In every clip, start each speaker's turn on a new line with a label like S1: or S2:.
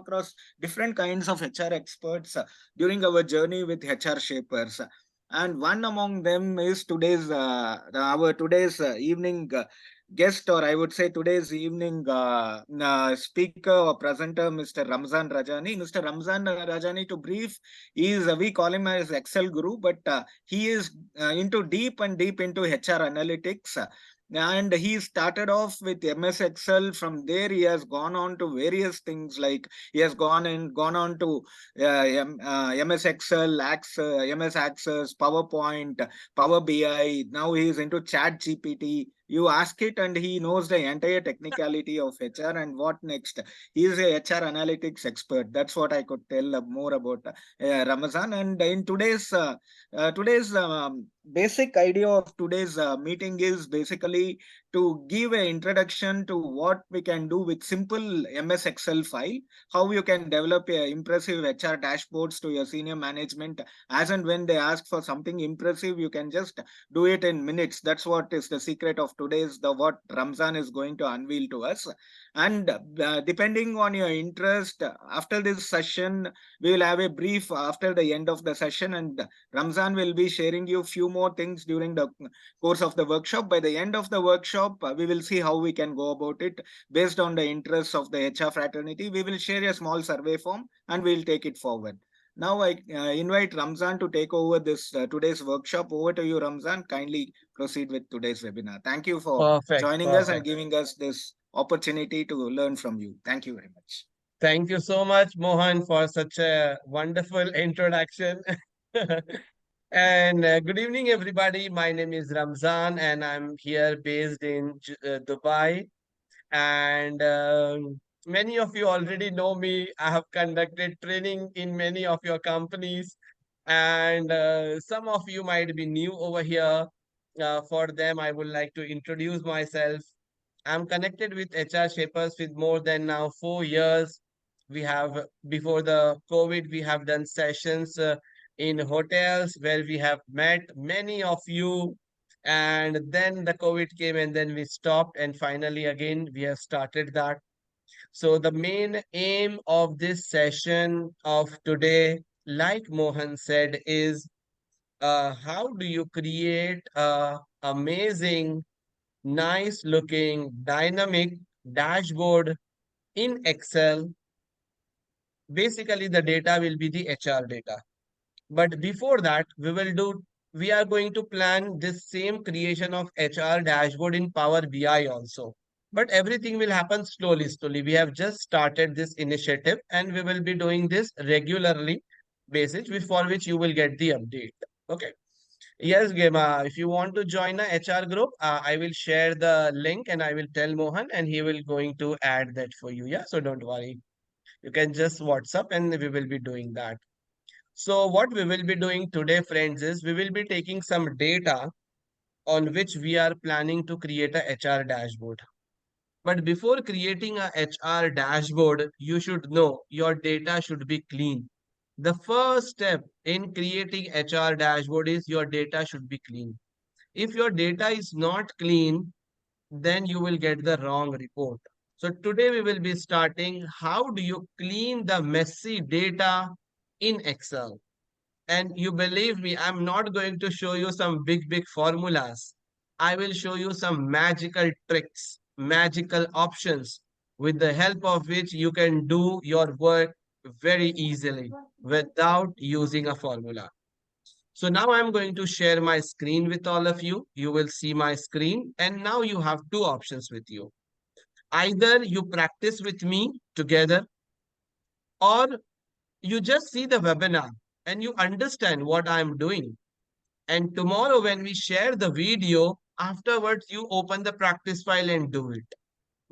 S1: across different kinds of HR experts during our journey with HR shapers. And one among them is today's evening guest, or I would say today's evening speaker or presenter, Mr. Ramzan Rajani. Mr. Ramzan Rajani, to brief, we call him as Excel Guru, but he is into deep and deep into HR analytics. And he started off with MS Excel. From there, he has gone on to various things, like he has gone on to MS Excel, MS Access, PowerPoint, Power BI. Now he is into Chat GPT. You ask it, and he knows the entire technicality of HR and what next. He is a HR analytics expert. That's what I could tell more about Ramazan. And in today's basic idea of today's meeting is basically to give an introduction to what we can do with simple MS Excel file, how you can develop a impressive HR dashboards to your senior management. As and when they ask for something impressive, you can just do it in minutes. That's what is the secret of what Ramzan is going to unveil to us. And depending on your interest, after this session, we will have a brief after the end of the session, and Ramzan will be sharing you few more things during the course of the workshop. By the end of the workshop, we will see how we can go about it based on the interests of the HR fraternity. We will share a small survey form and we'll take it forward. Now I invite Ramzan to take over this today's workshop. Over to you, Ramzan. Kindly proceed with today's webinar. Thank you for
S2: Perfect,
S1: joining us and
S2: perfect.
S1: giving us this opportunity to learn from you. Thank you very much.
S2: Thank you so much, Mohan, for such a wonderful introduction. And good evening, everybody. My name is Ramzan, and I'm here based in Dubai. And many of you already know me. I have conducted training in many of your companies, and some of you might be new over here. For them, I would like to introduce myself. I'm connected with HR Shapers with more than now 4 years. We have, before the COVID, we have done sessions in hotels where we have met many of you. And then the COVID came and then we stopped. And finally, again, we have started that. So the main aim of this session of today, like Mohan said, is how do you create a amazing, nice looking, dynamic dashboard in Excel. Basically, the data will be the HR data. But before that, we are going to plan this same creation of HR dashboard in Power BI also. But everything will happen slowly, slowly. We have just started this initiative and we will be doing this regularly basis, for which you will get the update. Okay. Yes, Gema, if you want to join a HR group, I will share the link and I will tell Mohan and he will going to add that for you. Yeah, so don't worry. You can just WhatsApp and we will be doing that. So what we will be doing today, friends, is we will be taking some data on which we are planning to create a HR dashboard. But before creating a HR dashboard, you should know your data should be clean. The first step in creating HR dashboard is your data should be clean. If your data is not clean, then you will get the wrong report. So today we will be starting how do you clean the messy data in Excel. And you believe me, I'm not going to show you some big, big formulas. I will show you some magical tricks, magical options with the help of which you can do your work very easily without using a formula. So now I'm going to share my screen with all of you. You will see my screen and now you have two options with you. Either you practice with me together or you just see the webinar and you understand what I'm doing. And tomorrow, when we share the video, afterwards, you open the practice file and do it.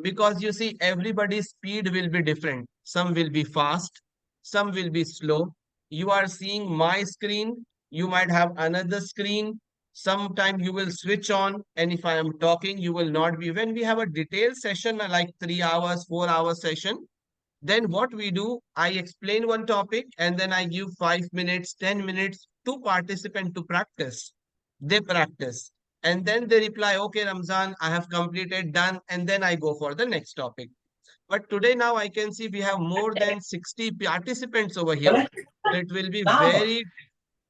S2: Because you see, everybody's speed will be different. Some will be fast, some will be slow. You are seeing my screen, you might have another screen. Sometime you will switch on, and if I am talking, you will not be. When we have a detailed session, like 3 hours, 4 hours session, then what we do, I explain one topic and then I give 5 minutes, 10 minutes to participant to practice. They practice. And then they reply, okay, Ramzan, I have completed, done. And then I go for the next topic. But today now I can see we have more than 60 participants over here. So it will be very,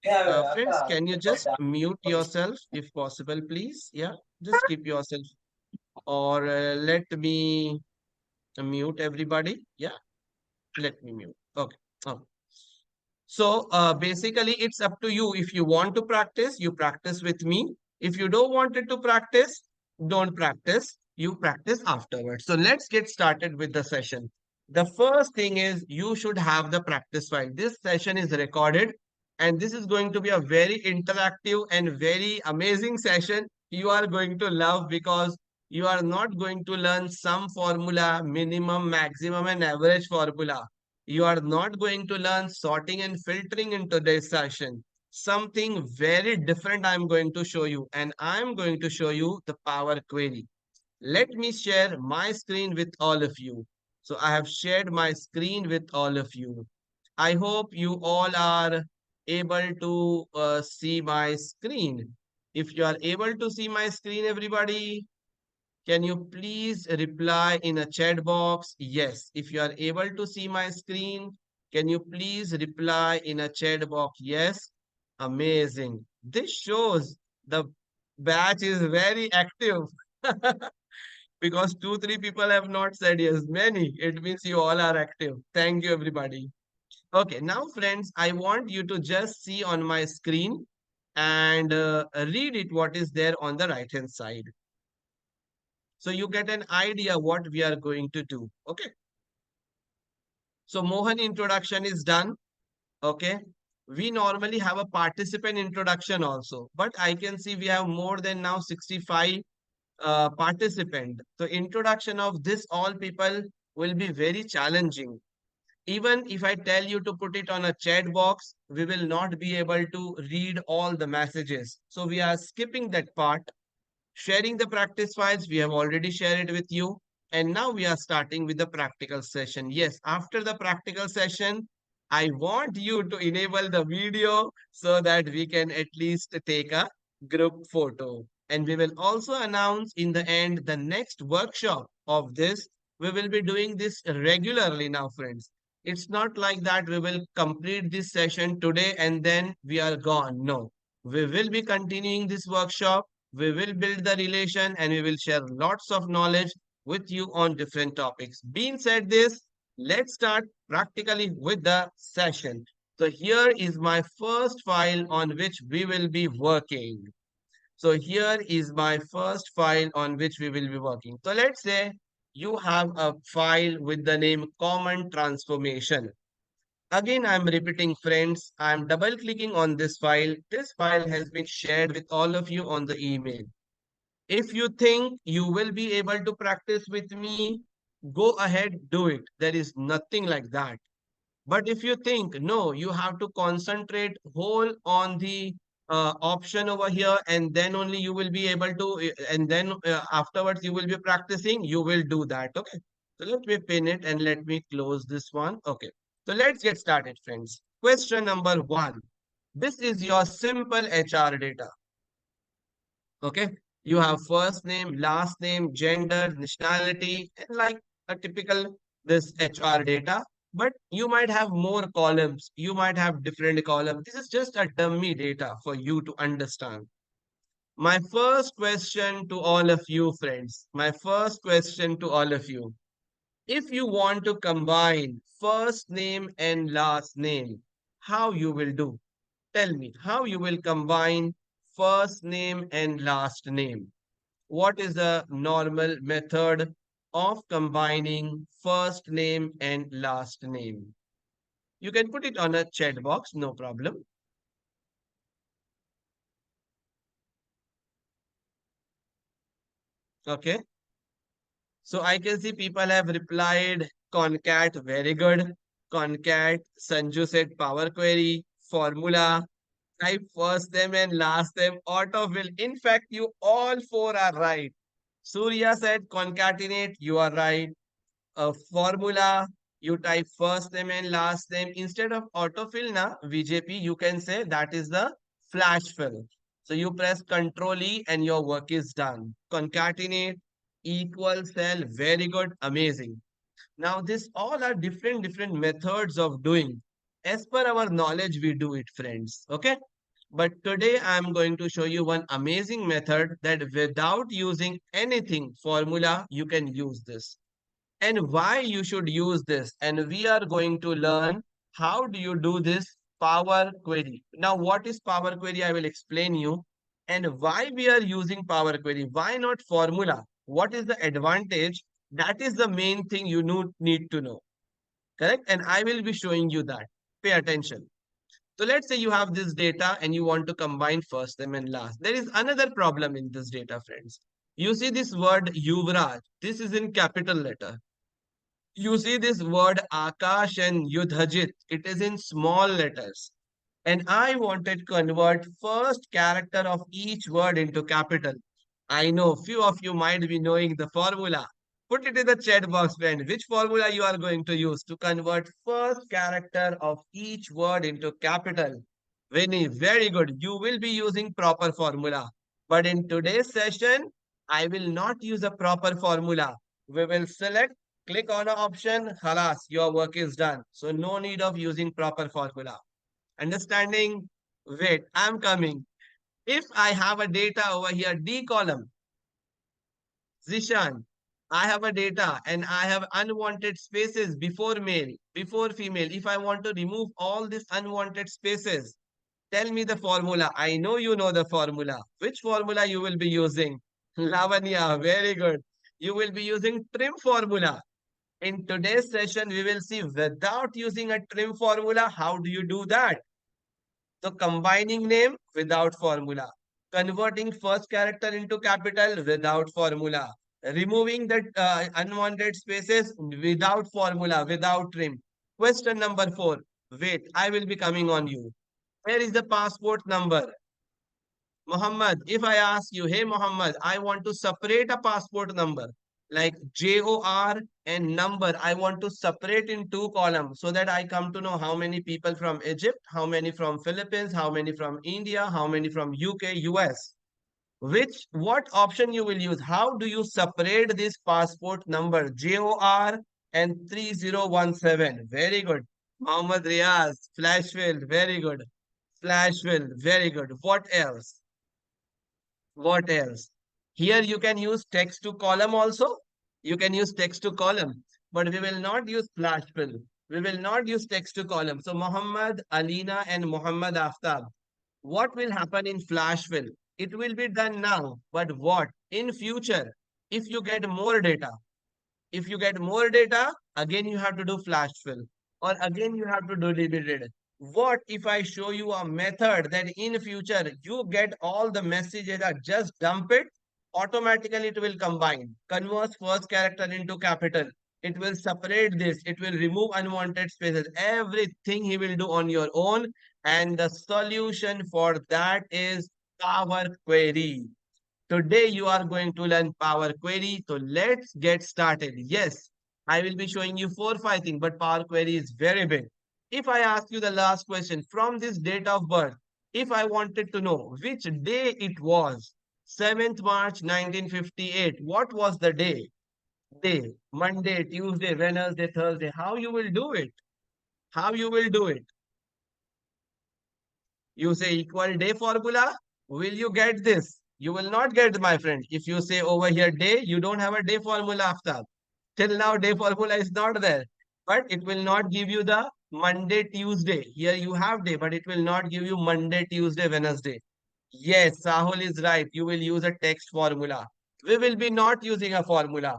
S2: friends, can you just mute yourself if possible, please? Yeah, just keep yourself, or let me mute everybody. Yeah, let me mute. Okay. Oh. So basically, it's up to you. If you want to practice, you practice with me. If you don't want it to practice, don't practice. You practice afterwards. So let's get started with the session. The first thing is you should have the practice file. This session is recorded, and this is going to be a very interactive and very amazing session. You are going to love because you are not going to learn some formula, minimum, maximum, and average formula. You are not going to learn sorting and filtering in today's session. Something very different I'm going to show you, and I'm going to show you the Power Query. Let me share my screen with all of you. So I have shared my screen with all of you. I hope you all are able to see my screen. If you are able to see my screen, everybody, can you please reply in a chat box? Yes. If you are able to see my screen, can you please reply in a chat box? Yes. Amazing. This shows the batch is very active because two, three people have not said yes. Many. It means you all are active. Thank you, everybody. Okay. Now, friends, I want you to just see on my screen and read it what is there on the right hand side. So you get an idea what we are going to do. Okay. So Mohan introduction is done. Okay. We normally have a participant introduction also, but I can see we have more than now 65 participant. So introduction of this all people will be very challenging. Even if I tell you to put it on a chat box, we will not be able to read all the messages. So we are skipping that part. Sharing the practice files, we have already shared it with you. And now we are starting with the practical session. Yes, after the practical session, I want you to enable the video so that we can at least take a group photo. And we will also announce in the end the next workshop of this. We will be doing this regularly now, friends. It's not like that we will complete this session today and then we are gone. No, we will be continuing this workshop. We will build the relation and we will share lots of knowledge with you on different topics. Being said this, let's start practically with the session. So here is my first file on which we will be working. So here is my first file on which we will be working. So let's say you have a file with the name common transformation. Again, I'm repeating, friends, I'm double clicking on this file. This file has been shared with all of you on the email. If you think you will be able to practice with me, go ahead, do it. There is nothing like that. But if you think, no, you have to concentrate whole on the option over here, and then only you will be able to, and then afterwards you will be practicing, you will do that. Okay. So let me pin it and let me close this one. Okay. So let's get started, friends. Question number one. This is your simple HR data. Okay. You have first name, last name, gender, nationality, and like a typical this HR data. But you might have more columns. You might have different columns. This is just a dummy data for you to understand. My first question to all of you, friends. My first question to all of you. If you want to combine first name and last name, how you will do? Tell me how you will combine first name and last name. What is the normal method of combining first name and last name? You can put it on a chat box, no problem. Okay. So I can see people have replied concat, very good. Concat, Sanju said Power Query, formula, type first name and last name, autofill. In fact, you all four are right. Surya said concatenate, you are right. A formula, you type first name and last name. Instead of autofill na, VJP, you can say that is the flash fill. So you press Control E and your work is done. Concatenate, equal cell, very good, amazing. Now, this all are different methods of doing. As per our knowledge, we do it, friends. Okay. But today I'm going to show you one amazing method that without using anything formula, you can use this. And why you should use this. And we are going to learn how do you do this power query. Now, what is power query? I will explain you. And why we are using power query. Why not formula? What is the advantage? That is the main thing you need to know. Correct? And I will be showing you that. Pay attention. So let's say you have this data and you want to combine first name and last. There is another problem in this data, friends. You see this word Yuvraj. This is in capital letter. You see this word Akash and Yudhajit. It is in small letters. And I wanted to convert first character of each word into capital. I know few of you might be knowing the formula. Put it in the chat box, friend. Which formula you are going to use to convert first character of each word into capital? Vinny, very good. You will be using proper formula. But in today's session, I will not use a proper formula. We will select, click on an option, halas, your work is done. So no need of using proper formula. Understanding? Wait, I'm coming. If I have a data over here, D column, Zishan, I have a data and I have unwanted spaces before male, before female. If I want to remove all these unwanted spaces, tell me the formula. I know you know the formula. Which formula you will be using? Lavanya, very good. You will be using trim formula. In today's session, we will see without using a trim formula, how do you do that? So combining name without formula, converting first character into capital without formula, removing the unwanted spaces without formula, without trim. Question number 4. Wait, I will be coming on you. Where is the passport number? Muhammad, if I ask you, hey Muhammad, I want to separate a passport number like JOR and number, I want to separate in two columns so that I come to know how many people from Egypt, how many from Philippines, how many from India, how many from UK, US. What option you will use? How do you separate this passport number JOR and 3017? Very good. Muhammad Riaz, Flashfill, very good. Flashfill, very good. What else? What else? Here you can use text to column also. You can use text to column, but we will not use flash fill. We will not use text to column. So Muhammad, Alina, and Muhammad Aftab. What will happen in flash fill? It will be done now, but what in future? If you get more data, if you get more data, again you have to do flash fill or again you have to do limited. What if I show you a method that in future you get all the message data, just dump it, automatically it will combine, converts first character into capital. It will separate this, it will remove unwanted spaces, everything he will do on your own. And the solution for that is Power Query. Today you are going to learn Power Query. So let's get started. Yes, I will be showing you 4, 5 things, but Power Query is very big. If I ask you the last question from this date of birth, if I wanted to know which day it was, 7th March 1958, what was the day? Day, Monday, Tuesday, Wednesday, Thursday. How you will do it? How you will do it? You say equal day formula. Will you get this? You will not get, my friend. If you say over here day, you don't have a day formula after. Till now, day formula is not there. But it will not give you the Monday, Tuesday. Here you have day, but it will not give you Monday, Tuesday, Wednesday. Yes, Sahul is right. You will use a text formula. We will be not using a formula.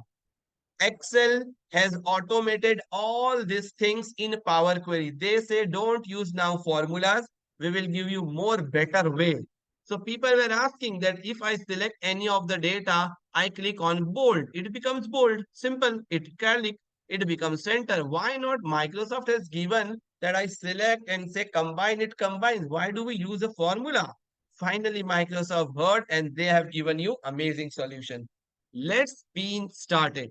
S2: Excel has automated all these things in Power Query. They say don't use now formulas. We will give you more better way. So people were asking that if I select any of the data, I click on bold. It becomes bold. Simple. It click. It becomes center. Why not? Microsoft has given that I select and say combine. It combines. Why do we use a formula? Finally, Microsoft heard and they have given you amazing solution. Let's be started.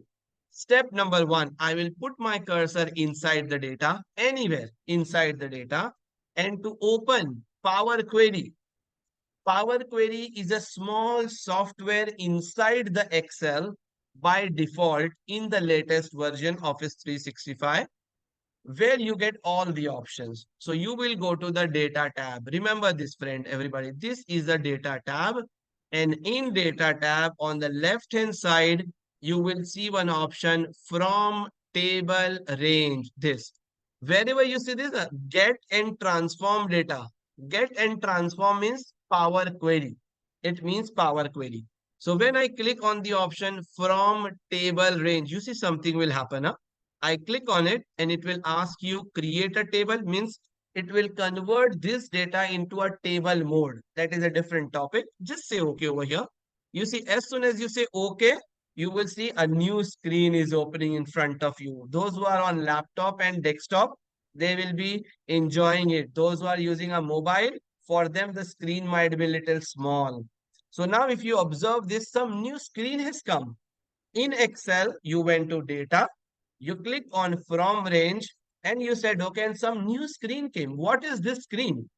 S2: Step number 1, I will put my cursor inside the data, anywhere inside the data, and to open Power Query. Power Query is a small software inside the Excel by default in the latest version Office 365, where you get all the options. So you will go to the data tab. Remember this, friend, everybody. This is the data tab. And in data tab on the left hand side, you will see one option from table range. This. Wherever you see this, get and transform data. Get and transform means Power Query. It means Power Query. So when I click on the option from table range, you see something will happen. Huh? I click on it and it will ask you create a table, means it will convert this data into a table mode. That is a different topic. Just say okay over here. You see, as soon as you say okay, you will see a new screen is opening in front of you. Those who are on laptop and desktop, they will be enjoying it. Those who are using a mobile, for them the screen might be a little small. So now if you observe this, some new screen has come. In Excel, you went to data, you click on from range, and you said, okay, and some new screen came. What is this screen?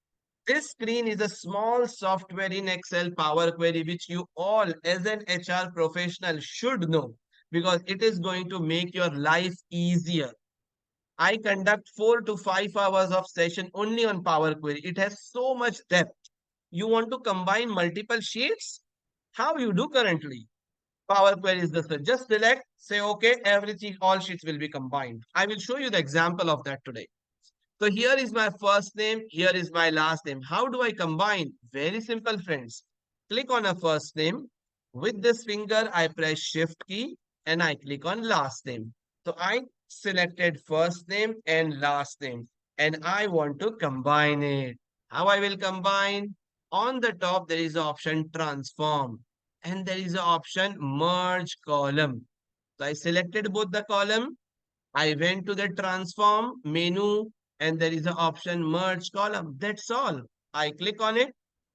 S2: This screen is a small software in Excel Power Query, which you all as an HR professional should know because it is going to make your life easier. I conduct 4 to 5 hours of session only on Power Query. It has so much depth. You want to combine multiple sheets? How you do currently? Power Query is the same. Just select, say okay, everything, all sheets will be combined. I will show you the example of that today. So here is my first name, here is my last name. How do I combine? Very simple, friends. Click on a first name. With this finger, I press Shift key and I click on last name. So I selected first name and last name and I want to combine it. How I will combine? On the top, there is an option transform and there is an option merge column. So I selected both the column. I went to the transform menu and there is an option merge column. That's all. I click on it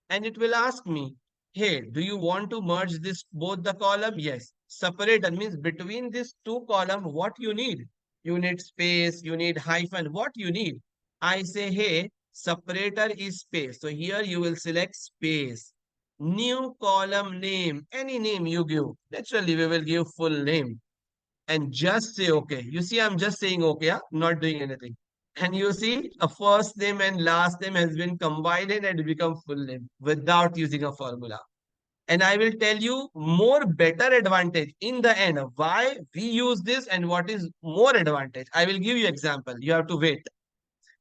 S2: and it will ask me, hey, do you want to merge this both the column? Yes. Separator means between these two column, what you need? You need space, you need hyphen, what you need? I say, hey, separator is space. So here you will select space. New column name, any name you give. Naturally, we will give full name and just say okay. You see, I'm just saying okay, yeah? Not doing anything. And you see, a first name and last name has been combined and become full name without using a formula. And I will tell you more better advantage in the end why we use this and what is more advantage. I will give you example. You have to wait.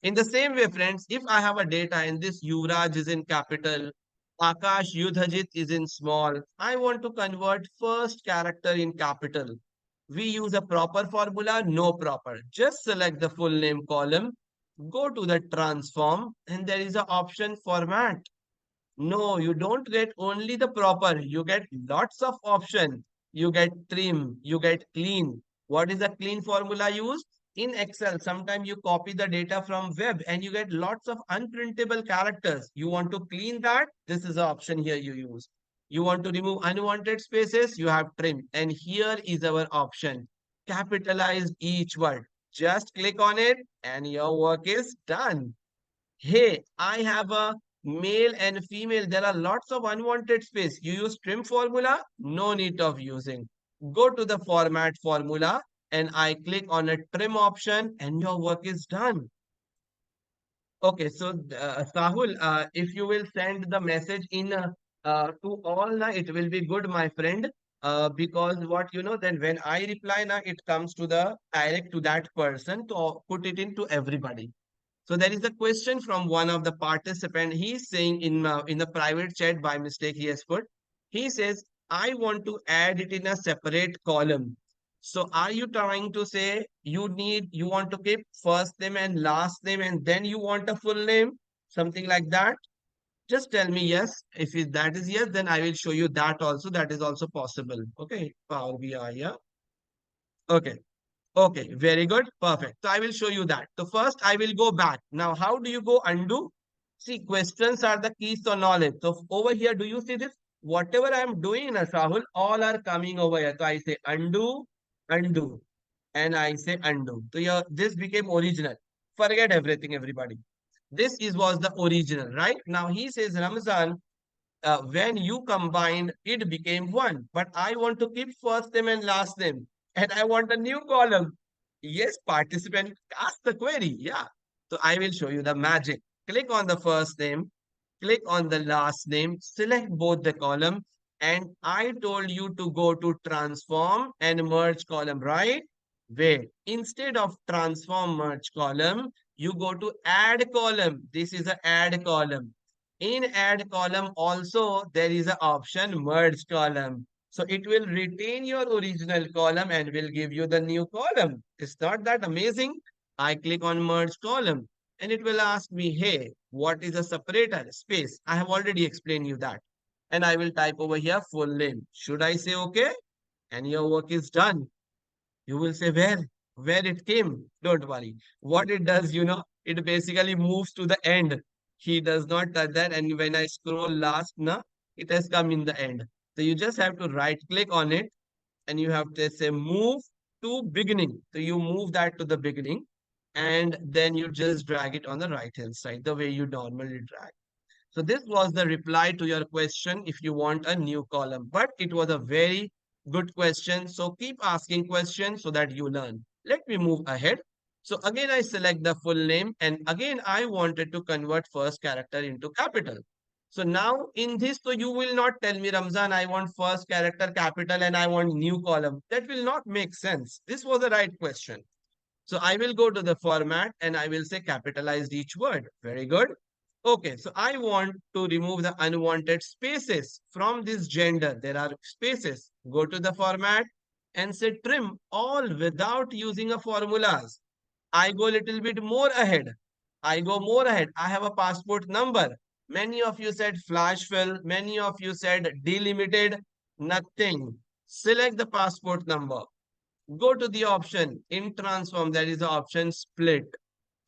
S2: In the same way, friends, if I have a data and this Yuvraj is in capital, Akash Yudhajit is in small, I want to convert first character in capital. We use a proper formula, no proper. Just select the full name column, go to the transform, and there is an option format. No, you don't get only the proper. You get lots of option. You get trim, you get clean. What is the clean formula used? In Excel, sometimes you copy the data from web and you get lots of unprintable characters. You want to clean that? This is the option here you use. You want to remove unwanted spaces? You have trim. And here is our option. Capitalize each word. Just click on it and your work is done. Hey, I have a male and female. There are lots of unwanted space. You use trim formula? No need of using. Go to the format formula and I click on a trim option and your work is done. Okay, so Sahul, if you will send the message in to all, na, it will be good, my friend. Because what you know, then when I reply, na, it comes to the direct to that person to put it into everybody. So there is a question from one of the participant. He's saying in the private chat by mistake he has put. He says, I want to add it in a separate column. So are you trying to say you want to keep first name and last name and then you want a full name? Something like that? Just tell me yes. If that is yes, then I will show you that also. That is also possible. Okay. Power BI, yeah. Okay. Okay, very good. Perfect. So I will show you that. So first I will go back. Now, how do you go undo? See, questions are the keys to knowledge. So over here, do you see this? Whatever I am doing, na Sahul, all are coming over here. So I say undo, undo, and I say undo. So yeah, this became original. Forget everything, everybody. This is was the original, right? Now he says, Ramzan, when you combined, it became one. But I want to keep first name and last name, and I want a new column. Yes, participant, ask the query. Yeah. So I will show you the magic. Click on the first name, click on the last name, select both the column, and I told you to go to transform and merge column, right? Wait, instead of transform merge column, you go to add column. This is a add column. In add column also there is an option merge column. So it will retain your original column and will give you the new column. Is not that amazing? I click on merge column and it will ask me, hey, what is a separator space? I have already explained you that. And I will type over here full name. Should I say okay? And your work is done. You will say where it came. Don't worry. What it does, it basically moves to the end. He does not touch that. And when I scroll last, it has come in the end. So you just have to right click on it and you have to say move to beginning. So you move that to the beginning and then you just drag it on the right hand side the way you normally drag. So this was the reply to your question if you want a new column. But it was a very good question. So keep asking questions so that you learn. Let me move ahead. So again, I select the full name and again, I wanted to convert first character into capital. So now in this, so you will not tell me, Ramzan, I want first character capital and I want new column. That will not make sense. This was the right question. So I will go to the format and I will say capitalized each word. Very good. Okay, so I want to remove the unwanted spaces from this gender. There are spaces. Go to the format and say trim all without using a formulas. I go a little bit more ahead. I go more ahead. I have a passport number. Many of you said flash fill. Many of you said delimited. Nothing. Select the passport number. Go to the option in transform. There is the option split.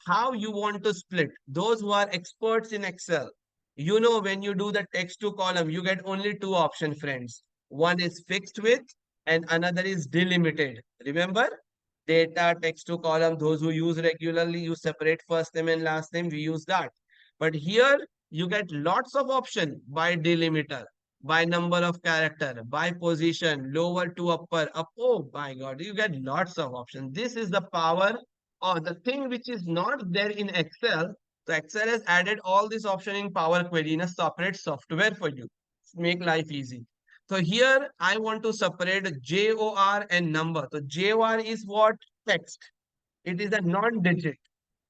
S2: How you want to split. Those who are experts in Excel, when you do the text to column, you get only two options, friends. One is fixed width and another is delimited. Remember, data text to column, those who use regularly, you separate first name and last name, we use that. But here you get lots of option by delimiter, by number of character, by position, lower to upper, up. Oh my God, you get lots of options. This is the power or the thing which is not there in Excel. So Excel has added all this option in Power Query in a separate software for you. Make life easy. So here I want to separate JOR and number. So JOR is what? Text. It is a non-digit.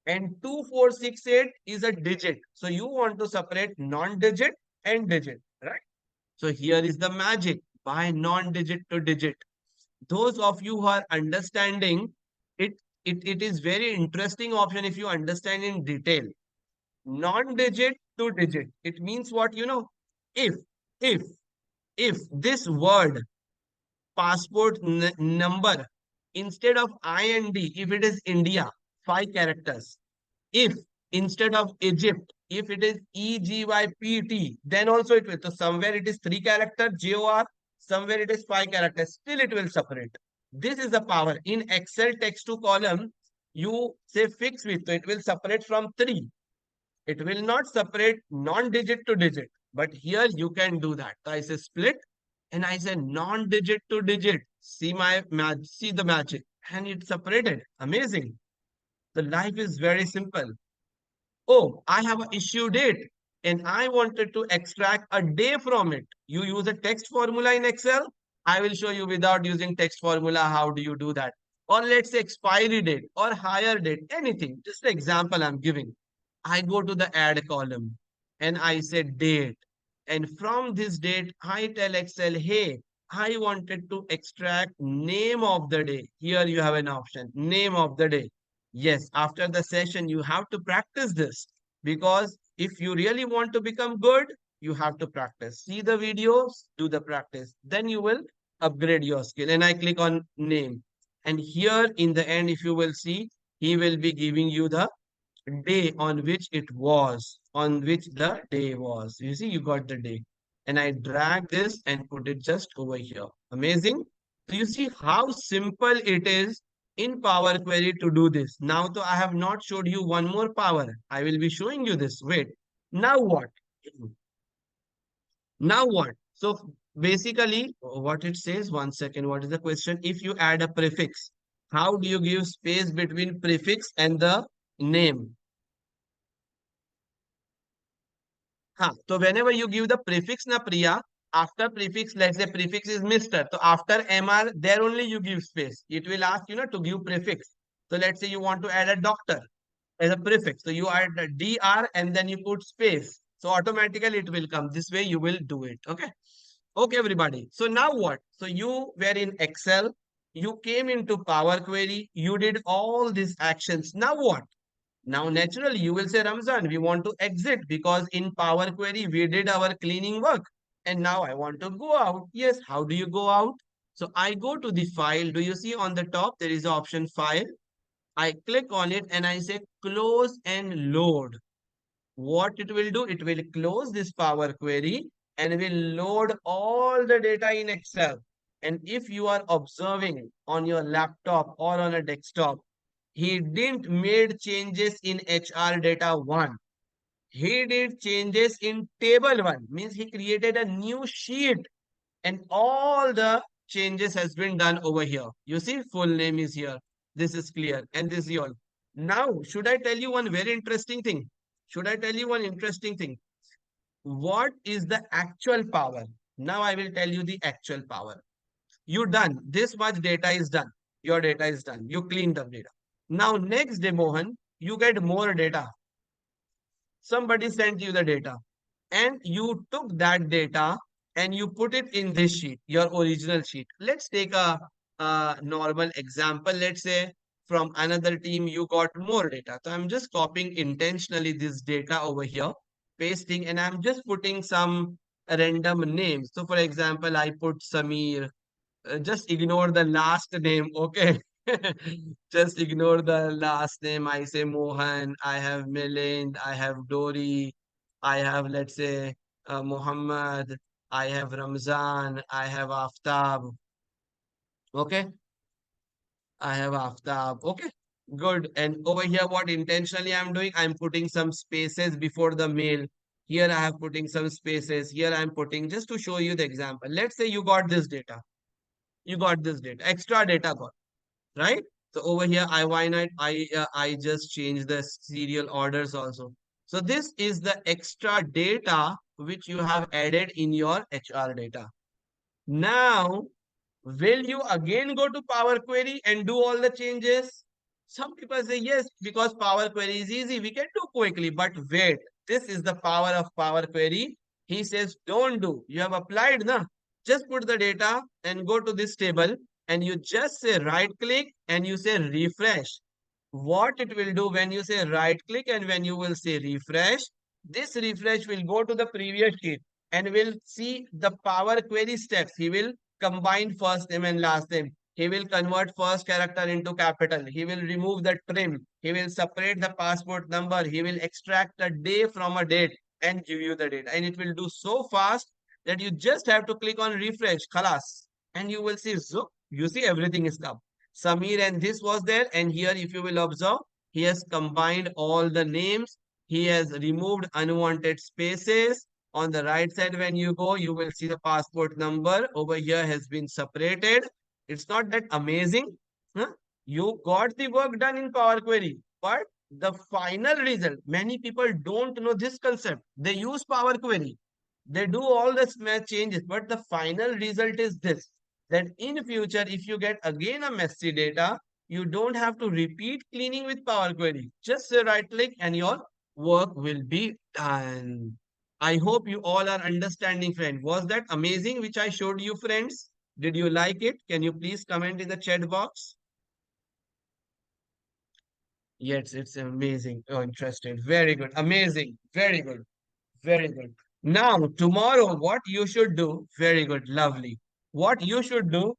S2: And 2468 is a digit. So you want to separate non-digit and digit, right? So here is the magic by non-digit to digit. Those of you who are understanding it, it is very interesting option if you understand in detail. Non-digit to digit. It means what If, if, if this word passport number instead of IND, if it is India, 5 characters. If instead of Egypt, if it is EGYPT, then also it will. So somewhere it is 3 character JOR, somewhere it is 5 characters. Still it will separate. This is the power. In Excel text to column, you say fix with, so it will separate from 3. It will not separate non-digit to digit. But here you can do that. So I say split and I say non-digit to digit. See see the magic. And it's separated. Amazing. The life is very simple. Oh, I have an issue date and I wanted to extract a day from it. You use a text formula in Excel. I will show you without using text formula how do you do that. Or let's say expiry date or hire date, anything. Just an example I'm giving. I go to the add column and I say date. And from this date, I tell Excel, hey, I wanted to extract name of the day. Here you have an option, name of the day. Yes, after the session, you have to practice this because if you really want to become good, you have to practice. See the videos, do the practice. Then you will upgrade your skill. And I click on name. And here in the end, if you will see, he will be giving you the day on which it was, on which the day was. You see, you got the day. And I drag this and put it just over here. Amazing. So you see how simple it is in Power Query to do this. Now, so I have not showed you one more power. I will be showing you this. Wait. Now what? Now what? So basically, what it says, one second, what is the question? If you add a prefix, how do you give space between prefix and the name? So whenever you give the prefix na Priya, after prefix, let's say prefix is Mr. So after MR, there only you give space. It will ask you to give prefix. So let's say you want to add a doctor as a prefix. So you add a DR and then you put space. So automatically it will come. This way you will do it. Okay. Okay, everybody. So now what? So you were in Excel, you came into Power Query, you did all these actions. Now what? Now, naturally, you will say, Ramzan, we want to exit because in Power Query, we did our cleaning work. And now I want to go out. Yes, how do you go out? So I go to the file. Do you see on the top, there is the option file. I click on it and I say close and load. What it will do, it will close this Power Query and will load all the data in Excel. And if you are observing on your laptop or on a desktop, he didn't made changes in HR data 1. He did changes in table 1. Means he created a new sheet and all the changes has been done over here. You see, full name is here. This is clear and this is all. Now, should I tell you one very interesting thing? Should I tell you one interesting thing? What is the actual power? Now I will tell you the actual power. You done. This much data is done. Your data is done. You cleaned up data. Now, next day, Mohan, you get more data. Somebody sent you the data and you took that data and you put it in this sheet, your original sheet. Let's take a normal example. Let's say from another team, you got more data. So I'm just copying intentionally this data over here, pasting, and I'm just putting some random names. So for example, I put Samir. Just ignore the last name, okay? Just ignore the last name. I say Mohan, I have Milind, I have Dori, I have, let's say, Muhammad, I have Ramzan, I have Aftab, okay? I have Aftab, okay? Good. And over here, what intentionally I'm doing, I'm putting some spaces before the mail. Here I have putting some spaces. Here I'm putting, just to show you the example. Let's say you got this data. You got this data, extra data got, right? So over here, why not I just change the serial orders also. So this is the extra data which you have added in your HR data. Now, will you again go to Power Query and do all the changes? Some people say yes, because Power Query is easy. We can do quickly. But wait, this is the power of Power Query. He says, don't do. You have applied, na? Just put the data and go to this table and you just say right click and you say refresh. What it will do when you say right click and when you will say refresh, this refresh will go to the previous sheet and will see the Power Query steps. He will combine first name and last name. He will convert first character into capital. He will remove the trim. He will separate the passport number. He will extract a day from a date and give you the data. And it will do so fast that you just have to click on refresh, khalas, and you will see, so you see everything is come. Samir and this was there. And here, if you will observe, he has combined all the names. He has removed unwanted spaces. On the right side, when you go, you will see the passport number over here has been separated. It's not that amazing. Huh? You got the work done in Power Query, but the final result, many people don't know this concept. They use Power Query. They do all the small changes, but the final result is this, that in future, if you get again a messy data, you don't have to repeat cleaning with Power Query. Just say right click and your work will be done. I hope you all are understanding, friend. Was that amazing, which I showed you, friends? Did you like it? Can you please comment in the chat box? Yes, it's amazing. Oh, interesting. Very good. Amazing. Very good. Very good. Now, tomorrow, what you should do, very good, lovely. What you should do,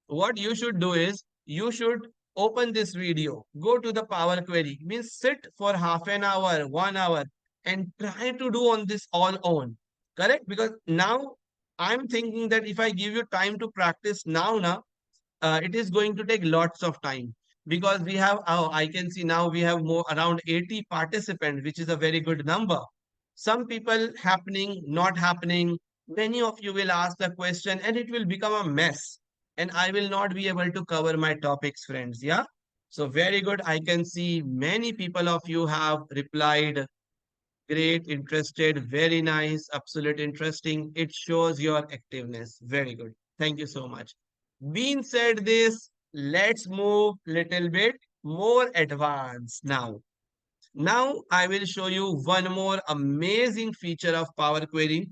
S2: what you should do is, you should open this video, go to the Power Query, means sit for half an hour, 1 hour, and try to do on this all on. Correct? Because now I'm thinking that if I give you time to practice now, it is going to take lots of time because we have, oh, I can see now we have more around 80 participants, which is a very good number. Some people happening, not happening. Many of you will ask the question and it will become a mess. And I will not be able to cover my topics, friends. Yeah. So very good. I can see many people of you have replied. Great, interested, very nice, absolute interesting. It shows your activeness. Very good. Thank you so much. Being said this, let's move little bit more advanced now. Now I will show you one more amazing feature of Power Query.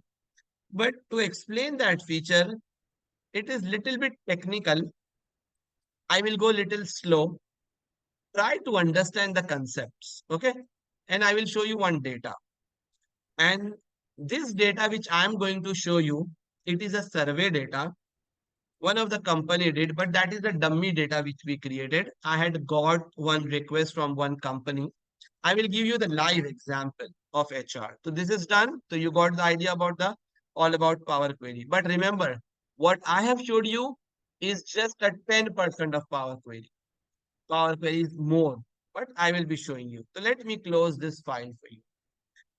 S2: But to explain that feature, it is little bit technical. I will go little slow. Try to understand the concepts. Okay. And I will show you one data. And this data which I am going to show you, it is a survey data. One of the company did, but that is the dummy data which we created. I had got one request from one company. I will give you the live example of HR. So this is done. So you got the idea about the all about Power Query. But remember, what I have showed you is just a 10% of Power Query. Power Query is more, but I will be showing you. So let me close this file for you.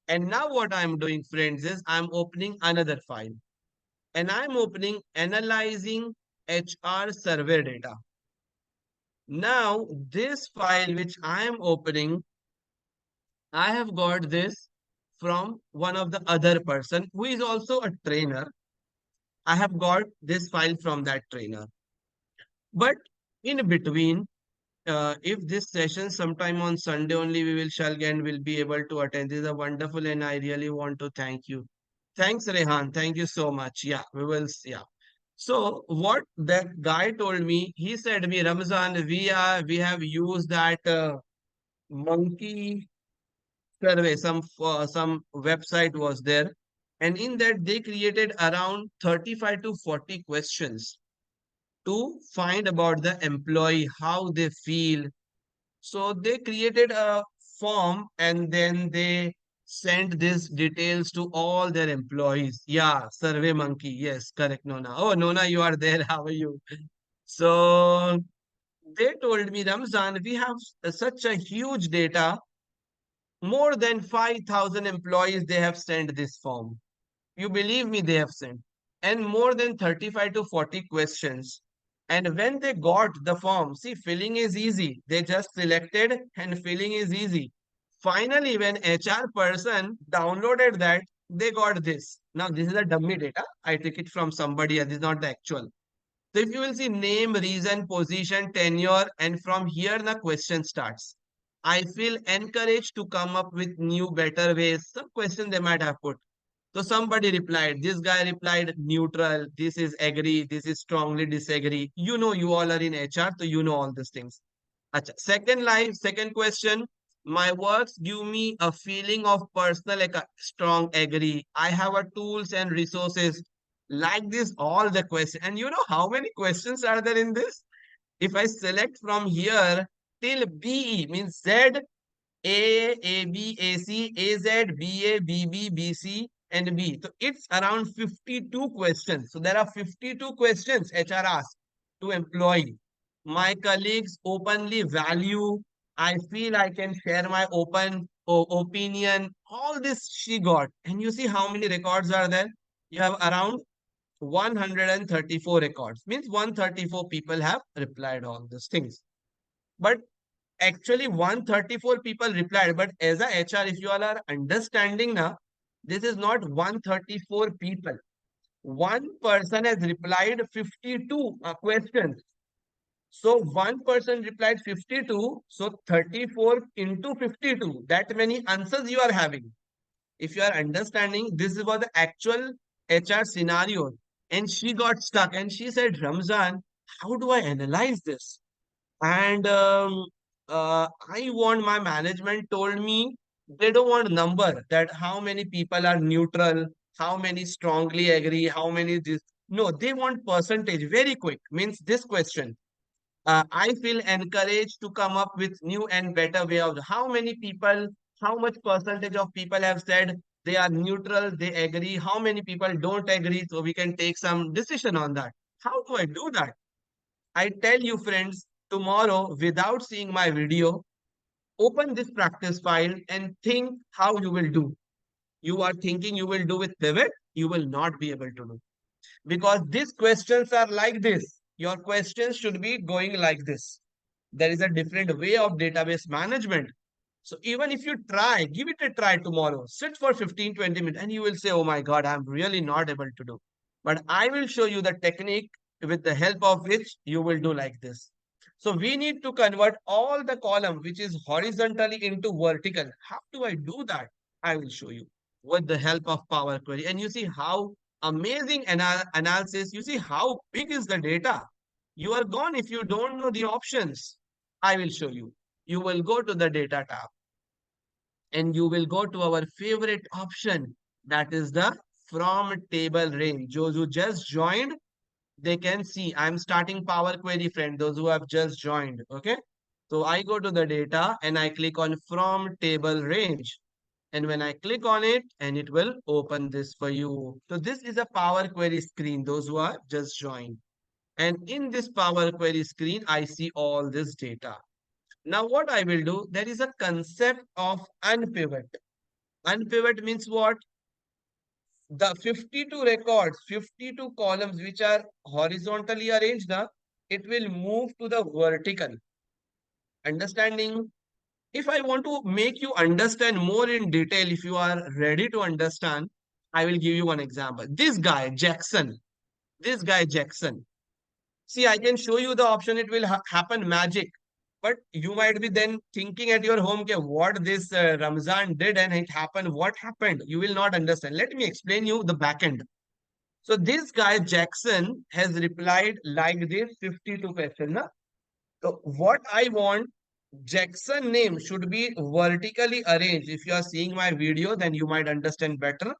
S2: And now what I'm doing, friends, is I'm opening another file. And I'm opening analyzing HR survey data. Now, this file which I am opening, I have got this from one of the other person who is also a trainer. I have got this file from that trainer. But in between, if this session sometime on Sunday only we will shall and will be able to attend. This is a wonderful and I really want to thank you. Thanks, Rehan. Thank you so much. Yeah, we will. Yeah. So what that guy told me, he said me, Ramzan, we have used that monkey survey. Some website was there, and in that they created around 35 to 40 questions to find about the employee, how they feel. So they created a form and then they sent these details to all their employees. Yeah, Survey Monkey. Yes, correct, Nona. Oh, Nona, you are there. How are you? So they told me, Ramzan, we have such a huge data. More than 5,000 employees, they have sent this form. You believe me, they have sent. And more than 35 to 40 questions. And when they got the form, see, filling is easy. They just selected and filling is easy. Finally, when HR person downloaded that, they got this. Now, this is a dummy data. I took it from somebody else. This is not the actual. So if you will see name, reason, position, tenure, and from here the question starts. I feel encouraged to come up with new, better ways. Some question they might have put. So somebody replied, this guy replied neutral, this is agree, this is strongly disagree. You know, you all are in HR, so you know all these things. Acha. Second line, second question. My works give me a feeling of personal, like a strong agree. I have a tools and resources like this, all the questions. And you know how many questions are there in this? If I select from here till BE means Z a, B, A, C, A, Z, B, A, B, B, B, C, and B. So it's around 52 questions. So there are 52 questions HR asked to employee. My colleagues openly value. I feel I can share my opinion. All this she got. And you see how many records are there? You have around 134 records. Means 134 people have replied all these things. But actually 134 people replied, but as a HR, if you all are understanding now, this is not 134 people. One person has replied 52 questions. So one person replied 52. So 34 into 52. That many answers you are having. If you are understanding, this is what the actual HR scenario. And she got stuck and she said, Ramzan, how do I analyze this? And I want my management told me they don't want number that how many people are neutral, how many strongly agree, how many this. No, they want percentage very quick. Means this question. I feel encouraged to come up with new and better way of how many people, how much percentage of people have said they are neutral, they agree, how many people don't agree, so we can take some decision on that. How do I do that? I tell you, friends, tomorrow, without seeing my video, open this practice file and think how you will do. you are thinking you will do with pivot, you will not be able to do. Because these questions are like this. Your questions should be going like this. There is a different way of database management. So even if you try, give it a try tomorrow, sit for 15-20 minutes and you will say, oh my God, I'm really not able to do. But I will show you the technique with the help of which you will do like this. So we need to convert all the column which is horizontally into vertical. How do I do that? I will show you with the help of Power Query. And you see how amazing analysis, you see how big is the data. You are gone if you don't know the options. I will show you. You will go to the data tab and you will go to our favorite option, that is the from table range. Those who just joined, they can see I'm starting Power Query, friend, those who have just joined. Okay. So I go to the data and I click on from table range. And when I click on it, and it will open this for you. So this is a Power Query screen, those who are just joined. And in this Power Query screen, I see all this data. Now what I will do, there is a concept of unpivot. Unpivot means what? The 52 records, 52 columns which are horizontally arranged, it will move to the vertical. Understanding? If I want to make you understand more in detail, if you are ready to understand, I will give you one example. This guy Jackson. See, I can show you the option, it will happen magic. But you might be then thinking at your home, okay, what this Ramzan did and it happened, what happened? You will not understand. Let me explain you the back end. So this guy Jackson has replied like this 52 question. Na? So what I want, Jackson name should be vertically arranged. If you are seeing my video, then you might understand better.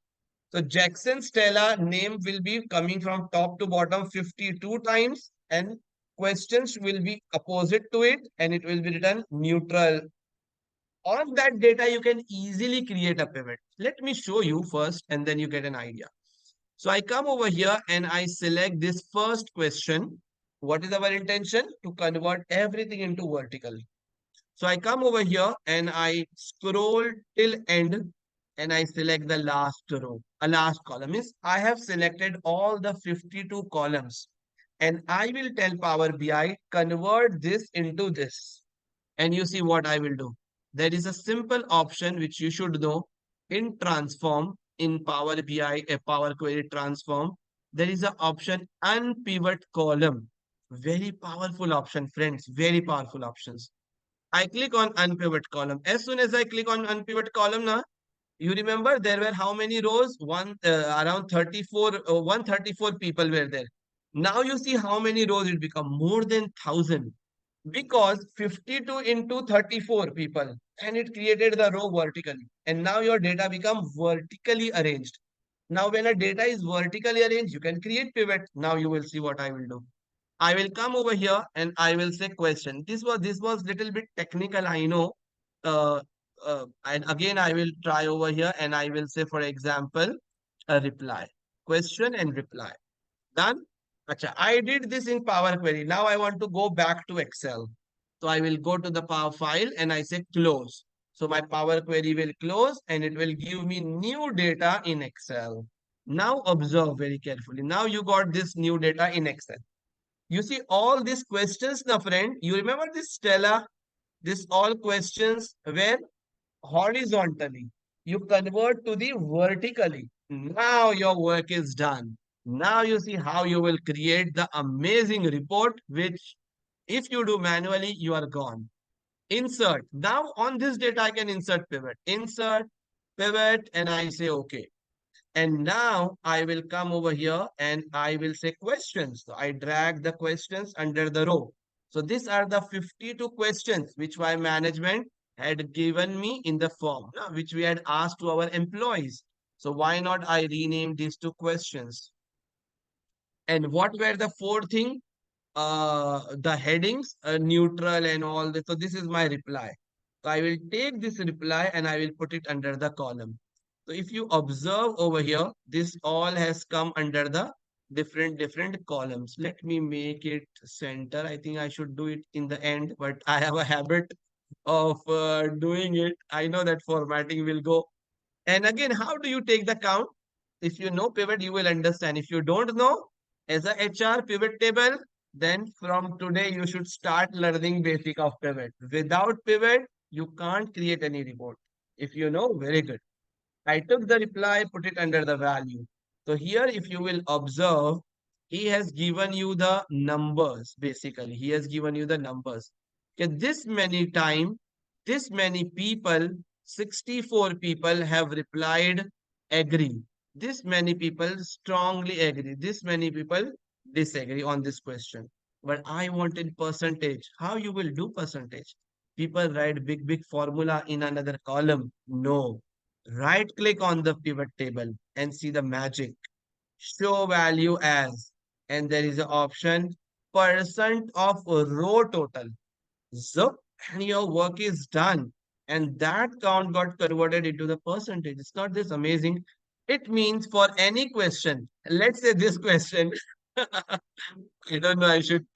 S2: So Jackson Stella name will be coming from top to bottom 52 times and questions will be opposite to it and it will be written neutral. On that data, you can easily create a pivot. Let me show you first and then you get an idea. So I come over here and I select this first question. What is our intention? To convert everything into vertical. So I come over here and I scroll till end and I select the last row. A last column is I have selected all the 52 columns and I will tell Power BI convert this into this. And you see what I will do. There is a simple option which you should know in transform in Power BI, a Power Query transform. There is an option unpivot column. Very powerful option, friends. Very powerful options. I click on unpivot column. As soon as I click on unpivot column, now you remember there were how many rows? Around 34, 134 people were there. Now you see how many rows it become more than 1,000 because 52 into 34 people and it created the row vertically. And now your data become vertically arranged. Now when a data is vertically arranged, you can create pivot. Now you will see what I will do. I will come over here and I will say question. This was little bit technical, I know. Uh, and again, I will try over here and I will say, for example, a reply. Question and reply. Done. Acha, I did this in Power Query. Now I want to go back to Excel. So I will go to the Power file and I say close. So my Power Query will close and it will give me new data in Excel. Now observe very carefully. Now you got this new data in Excel. You see all these questions, now friend, you remember this Stella, this all questions were horizontally. You convert to the vertically. Now your work is done. Now you see how you will create the amazing report, which if you do manually, you are gone. Insert. Now on this data, I can insert pivot. Insert, pivot, and I say okay. And now I will come over here and I will say questions. So I drag the questions under the row. So these are the 52 questions which my management had given me in the form, which we had asked to our employees. So why not I rename these two questions? And what were the four things? The headings, neutral and all that. So this is my reply. So I will take this reply and I will put it under the column. So if you observe over here, this all has come under the different columns. Let me make it center. I think I should do it in the end, but I have a habit of doing it. I know that formatting will go. And again, how do you take the count? If you know pivot, you will understand. If you don't know, as a HR pivot table, then from today you should start learning basic of pivot. Without pivot, you can't create any report. If you know, very good. I took the reply, put it under the value. So here, if you will observe, he has given you the numbers, basically. He has given you the numbers. Okay, this many time, this many people, 64 people have replied agree. This many people strongly agree. This many people disagree on this question. But I wanted percentage. How you will do percentage? People write big, big formula in another column. No, right click on the pivot table and see the magic. Show value as, and there is an option percent of row total. Zup, and your work is done. And that count got converted into the percentage. It's not this amazing. It means for any question, let's say this question, I don't know, I should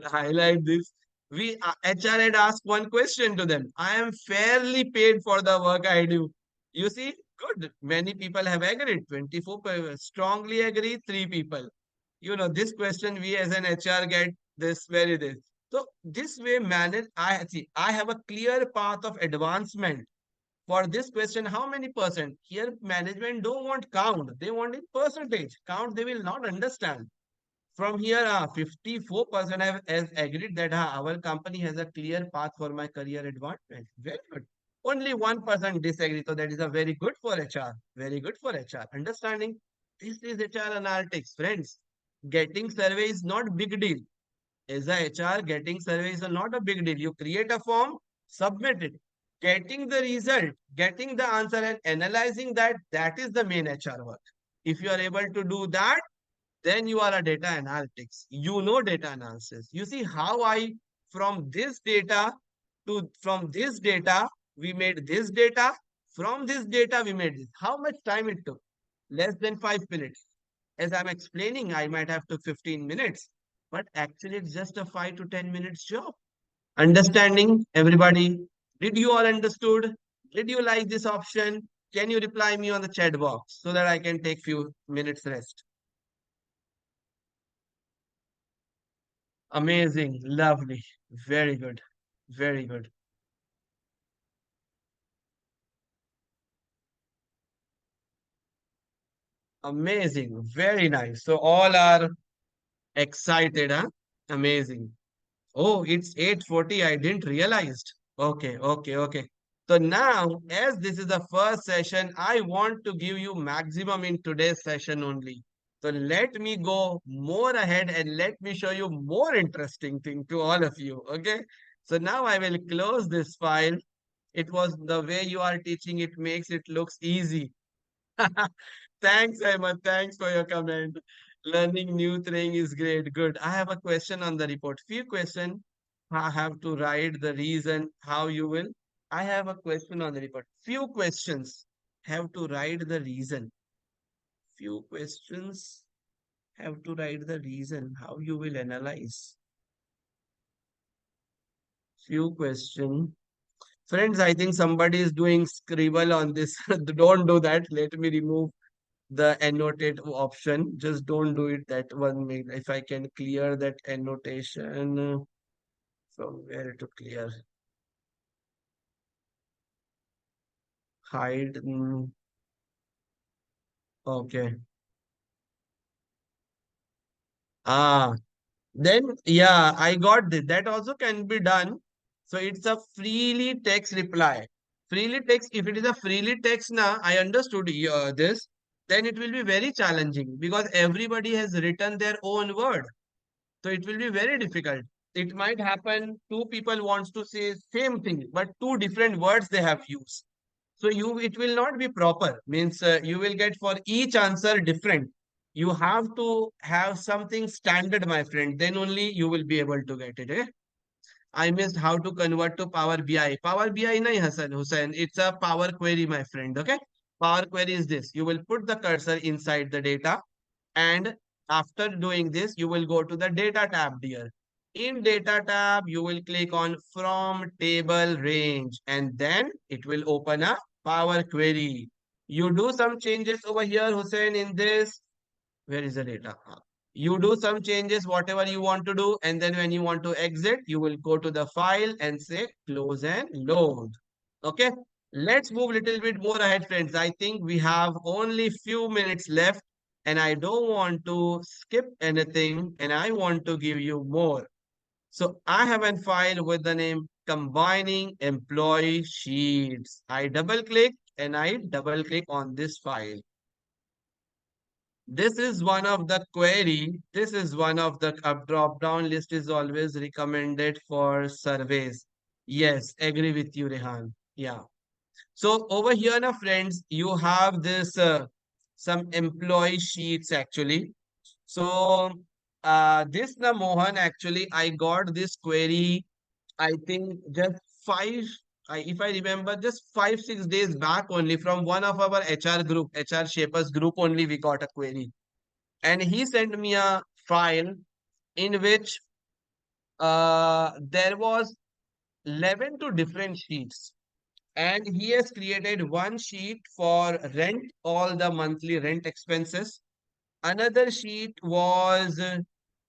S2: highlight this. HR had asked one question to them. I am fairly paid for the work I do. You see, good. Many people have agreed. 24 people strongly agree, 3 people. This question we as an HR get this very this. So this way manage, I see, I have a clear path of advancement. For this question, how many percent? Here management don't want count. They want it percentage. Count they will not understand. From here, 54% has agreed that our company has a clear path for my career advancement. Very good. Only 1% disagree. So that is a very good for HR. Very good for HR. Understanding? This is HR analytics, friends. Getting survey is not big deal. As a HR, getting survey is not a big deal. You create a form, submit it. Getting the result, getting the answer and analyzing that, that is the main HR work. If you are able to do that, then you are a data analytics. You know data analysis. You see how I from this data from this data we made this data. From this data we made this. How much time it took? Less than 5 minutes. As I'm explaining, I might have took 15 minutes, but actually it's just a 5 to 10 minutes job. Understanding everybody? Did you all understood? Did you like this option? Can you reply me on the chat box so that I can take few minutes rest? Amazing, lovely, very good, very good. Amazing, very nice. So all are excited, huh? Amazing. Oh, it's 8:40. I didn't realized. Okay, okay, okay. So now, as this is the first session, I want to give you maximum in today's session only. So let me go more ahead and let me show you more interesting thing to all of you. Okay. So now I will close this file. It was the way you are teaching, it makes it looks easy. Thanks, Ahmed. Thanks for your comment. Learning new thing is great. Good. I have a question on the report. Few question. I have to write the reason how you will. I have a question on the report. Few questions. Have to write the reason. Few questions. Have to write the reason how you will analyze. Few question. Friends, I think somebody is doing scribble on this. Don't do that. Let me remove the annotate option. Just don't do it that one. If I can clear that annotation from where to clear, hide. Okay. Ah, then yeah, I got this. That also can be done. So it's a freely text reply. Freely text. If it is a freely text, now I understood this. Then it will be very challenging because everybody has written their own word. So it will be very difficult. It might happen two people wants to say same thing, but two different words they have used. So it will not be proper. Means you will get for each answer different. You have to have something standard, my friend. Then only you will be able to get it. Eh? I missed how to convert to Power BI. Power BI nahi Hassan Hussain. It's a Power Query, my friend. Okay. Power Query is this. You will put the cursor inside the data and after doing this, you will go to the data tab here. In data tab, you will click on from table range and then it will open a Power Query. You do some changes over here, Hussein, in this. Where is the data? You do some changes, whatever you want to do, and then when you want to exit, you will go to the file and say close and load. Okay, let's move a little bit more ahead, friends. I think we have only few minutes left, and I don't want to skip anything, and I want to give you more. So I have a file with the name combining employee sheets. I double click and I double click on this file. This is one of the query. This is one of the drop down list is always recommended for surveys. Yes, agree with you, Rehan. Yeah. So over here now, friends, you have this some employee sheets actually. So this na Mohan actually I got this query I think just five if I remember just 5 6 days back only from one of our HR group, HR Shapers group only we got a query. And he sent me a file in which there was 11 to different sheets and he has created one sheet for rent, all the monthly rent expenses. Another sheet was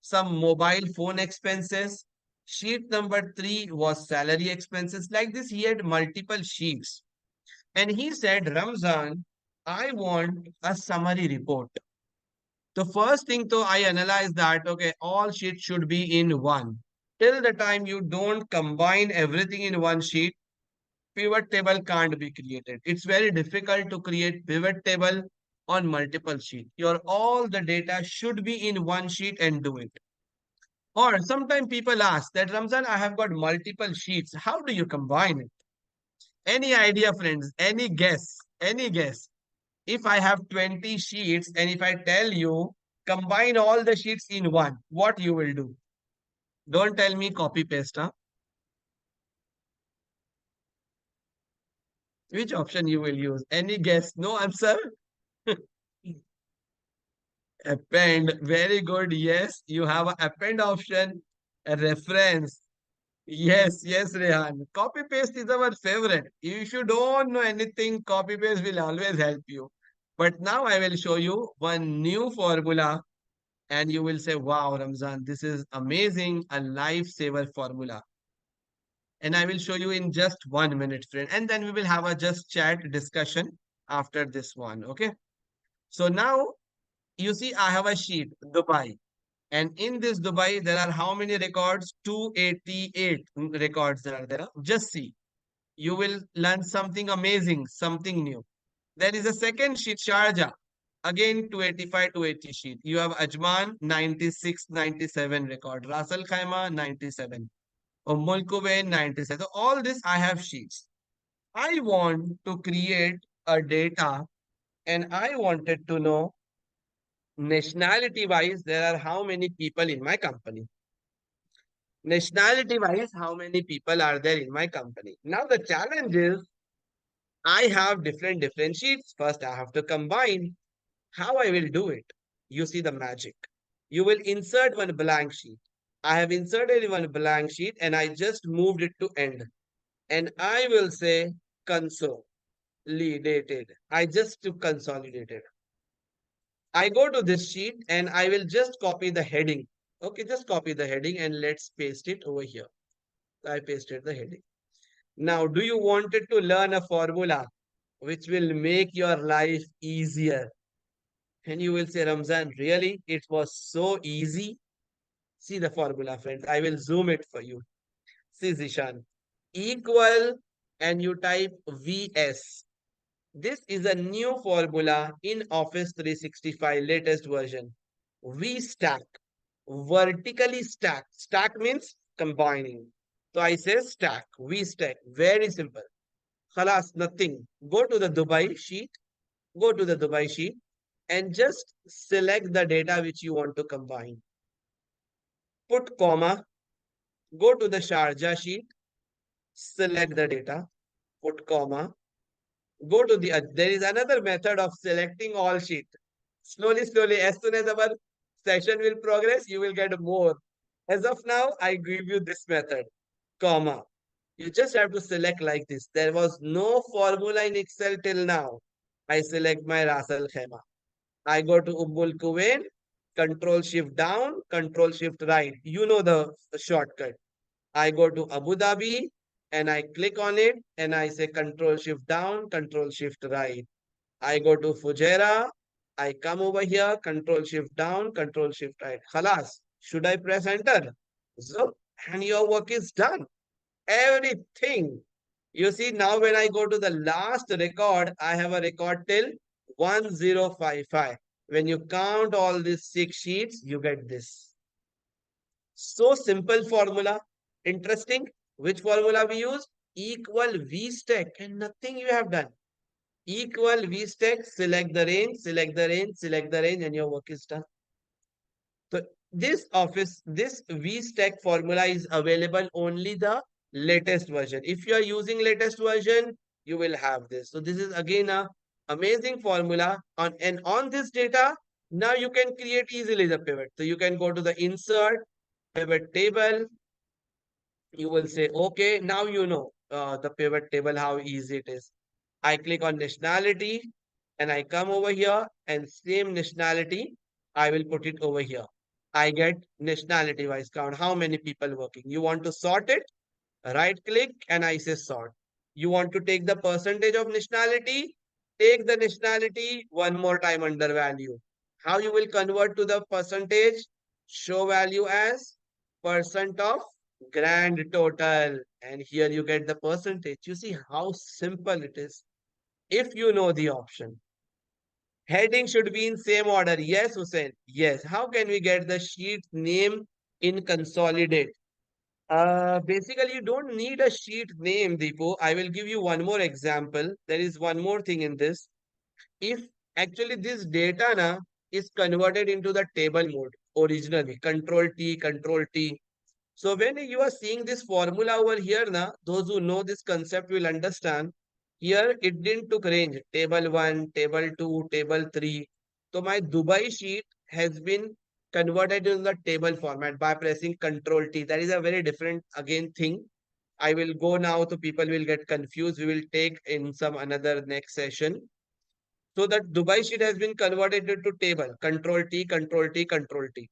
S2: some mobile phone expenses. Sheet number three was salary expenses. Like this, he had multiple sheets. And he said, Ramzan, I want a summary report. The first thing, though, I analyzed that, okay, all sheets should be in one. Till the time you don't combine everything in one sheet, pivot table can't be created. It's very difficult to create pivot table on multiple sheet. Your all the data should be in one sheet and do it. Or sometimes people ask that Ramzan, I have got multiple sheets. How do you combine it? Any idea, friends? Any guess? Any guess? If I have 20 sheets and if I tell you combine all the sheets in one, what you will do? Don't tell me copy paste, huh? Which option you will use? Any guess? No answer? Append. Very good. Yes, you have a append option. A reference. Yes, yes, Rehan. Copy paste is our favorite. If you don't know anything, copy paste will always help you. But now I will show you one new formula and you will say, wow, Ramzan, this is amazing, a lifesaver formula. And I will show you in just 1 minute, friend. And then we will have a just chat discussion after this one. Okay. So now you see, I have a sheet, Dubai. And in this Dubai, there are how many records? 288 records are there. Just see. You will learn something amazing, something new. There is a second sheet, Sharjah. Again, 285, 280 sheet. You have Ajman, 96, 97 record. Ras Al Khaimah, 97. Ummul Qubain, 97. So all this, I have sheets. I want to create a data and I wanted to know nationality wise, there are how many people in my company. Nationality wise, how many people are there in my company? Now the challenge is I have different sheets. First, I have to combine. How I will do it? You see the magic. You will insert one blank sheet. I have inserted one blank sheet and I just moved it to end. And I will say consolidated. I just to consolidated. I go to this sheet and I will just copy the heading. Okay, just copy the heading and let's paste it over here. I pasted the heading. Now, do you wanted to learn a formula which will make your life easier? And you will say, Ramzan, really? It was so easy. See the formula, friends. I will zoom it for you. See, Zishan. Equal and you type VS. This is a new formula in Office 365 latest version. V stack. Vertically stack. Stack means combining. So I say stack. V stack. Very simple. Khalas, nothing. Go to the Dubai sheet. Go to the Dubai sheet and just select the data which you want to combine. Put comma, go to the Sharjah sheet, select the data, put comma, go to the, there is another method of selecting all sheet. Slowly, as soon as our session will progress, you will get more. As of now, I give you this method, comma. You just have to select like this. There was no formula in Excel till now. I select my Ras Al Khaimah. I go to Ummul Kuwain, Control Shift down, Control Shift right. You know the shortcut. I go to Abu Dhabi and I click on it and I say Control Shift down, Control Shift right. I go to Fujairah. I come over here, Control Shift down, Control Shift right. Khalas. Should I press enter? So, and your work is done. Everything. You see, now when I go to the last record, I have a record till 1055. When you count all these 6 sheets, you get this. So simple formula. Interesting. Which formula we use? Equal V stack and nothing you have done. Equal V stack, select the range, select the range, select the range, and your work is done. So this VStack formula is available only the latest version. If you are using latest version, you will have this. So this is again a amazing formula and on this data, now you can create easily the pivot. So you can go to the insert, pivot table. You will say, okay, now you know the pivot table, how easy it is. I click on nationality and I come over here and same nationality, I will put it over here. I get nationality wise count, how many people working. You want to sort it, right click and I say sort. You want to take the percentage of nationality, take the nationality one more time under value. How you will convert to the percentage? Show value as percent of grand total. And here you get the percentage. You see how simple it is if you know the option. Heading should be in same order. Yes, Hussein. Yes. How can we get the sheet name in consolidate? Basically, you don't need a sheet name, Deepu. I will give you one more example. There is one more thing in this. If actually this data na, is converted into the table mode originally, Control T, Control T. So when you are seeing this formula over here, na, those who know this concept will understand. Here it didn't took range, table 1, table 2, table 3. So my Dubai sheet has been converted in the table format by pressing Control T. That is a very different again thing. I will go now so people will get confused. We will take in some another next session. So that Dubai sheet has been converted into table. Control T, Control T, Control T.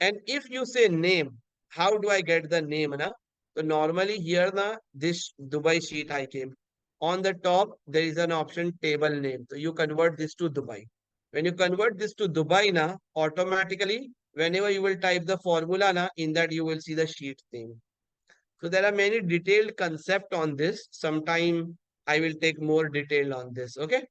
S2: And if you say name, how do I get the name? Na? So normally here na this Dubai sheet I came. On the top, there is an option table name. So you convert this to Dubai. When you convert this to Dubai na, automatically, whenever you will type the formula na, in that you will see the sheet name. So there are many detailed concept on this. Sometime I will take more detail on this. Okay.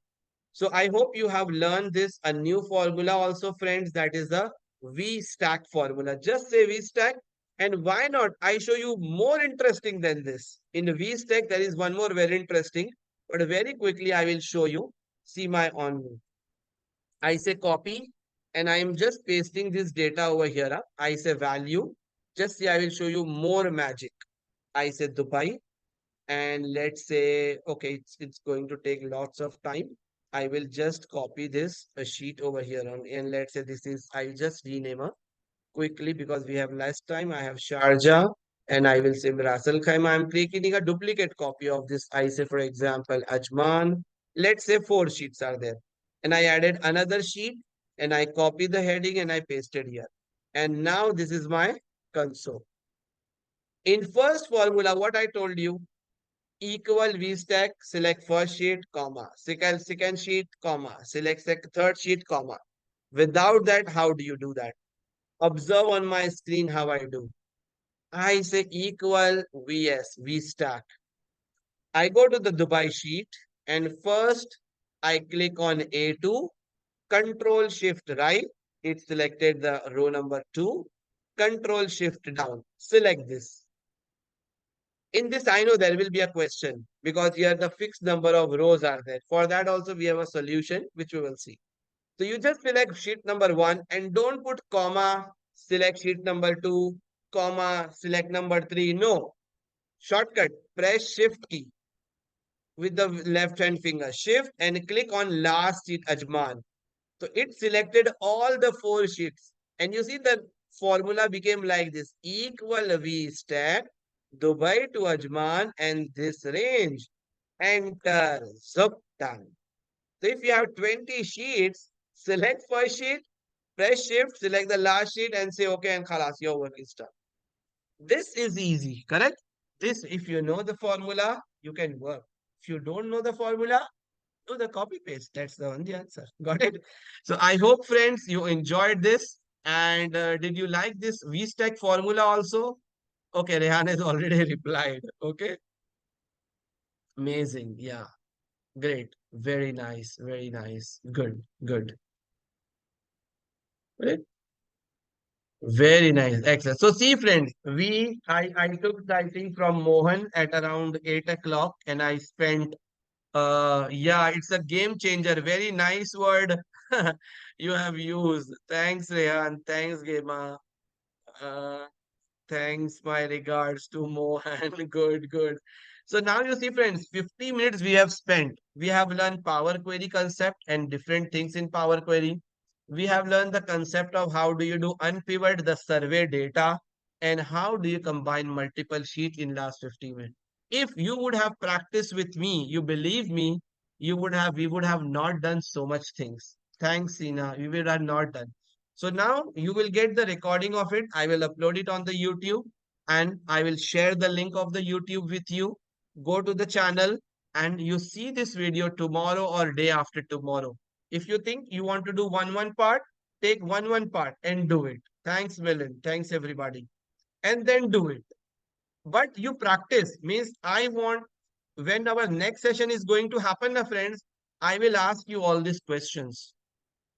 S2: So I hope you have learned this a new formula also, friends. That is the V stack formula. Just say V stack. And why not? I show you more interesting than this. In V stack, there is one more very interesting. But very quickly, I will show you. See my on. I say copy. And I am just pasting this data over here. I say value. Just see, I will show you more magic. I say Dubai and let's say, okay, it's going to take lots of time. I will just copy this a sheet over here on, and let's say this is, I'll just rename it quickly because we have less time. I have Sharjah and I will say Ras Al Khaimah. I'm creating a duplicate copy of this. I say, for example, Ajman. Let's say 4 sheets are there. And I added another sheet and I copy the heading and I pasted here. And now this is my console. In first formula, what I told you, equal V stack, select first sheet, comma, second sheet, comma, select third sheet, comma. Without that, how do you do that? Observe on my screen how I do. I say equal VS, V stack. I go to the Dubai sheet and first I click on A2, Control Shift right. It selected the row number 2, Control Shift down. Select this. In this, I know there will be a question because here the fixed number of rows are there. For that also we have a solution which we will see. So you just select sheet number 1 and don't put comma, select sheet number 2, comma, select number 3. No. Shortcut, press shift key with the left hand finger. Shift and click on last sheet Ajman. So it selected all the 4 sheets. And you see the formula became like this. Equal V stack Dubai to Ajman and this range. Enter. Zup done. So if you have 20 sheets, select first sheet, press shift, select the last sheet and say okay and khalas, your work is done. This is easy, correct? This, if you know the formula, you can work. If you don't know the formula, do the copy paste. That's the only answer. Got it? So I hope, friends, you enjoyed this. And did you like this V-stack formula also? Okay, Rehan has already replied. Okay, amazing. Yeah, great. Very nice. Very nice. Good, good. Great. Very nice. Excellent. So see, friends, I took the writing from Mohan at around 8 o'clock and I spent yeah, it's a game changer. Very nice word you have used. Thanks, Rehan. Thanks, Gema. Uh, Thanks, my regards to Mohan. Good, good. So now you see, friends, 50 minutes we have spent. We have learned Power Query concept and different things in Power Query. We have learned the concept of how do you do unpivot the survey data and how do you combine multiple sheets in last 50 minutes. If you would have practiced with me, you believe me, we would have not done so much things. Thanks, Sina. We would have not done. So now you will get the recording of it. I will upload it on the YouTube and I will share the link of the YouTube with you. Go to the channel and you see this video tomorrow or day after tomorrow. If you think you want to do one part, take one part and do it. Thanks, Milan. Thanks, everybody. And then do it. But you practice means I want when our next session is going to happen, my friends, I will ask you all these questions.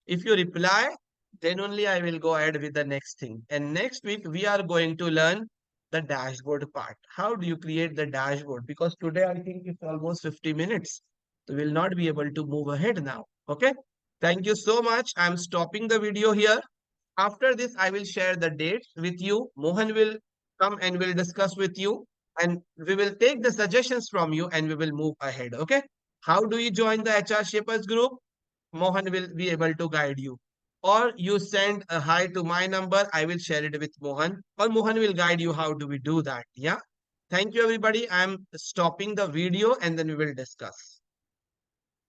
S2: If you reply, then only I will go ahead with the next thing. And next week, we are going to learn the dashboard part. How do you create the dashboard? Because today I think it's almost 50 minutes. So we'll not be able to move ahead now. Okay. Thank you so much. I'm stopping the video here. After this, I will share the dates with you. Mohan will come and will discuss with you. And we will take the suggestions from you and we will move ahead. Okay. How do you join the HR Shapers group? Mohan will be able to guide you. Or you send a hi to my number, I will share it with Mohan, or Mohan will guide you how do we do that. Yeah. Thank you, everybody. I'm stopping the video and then we will discuss.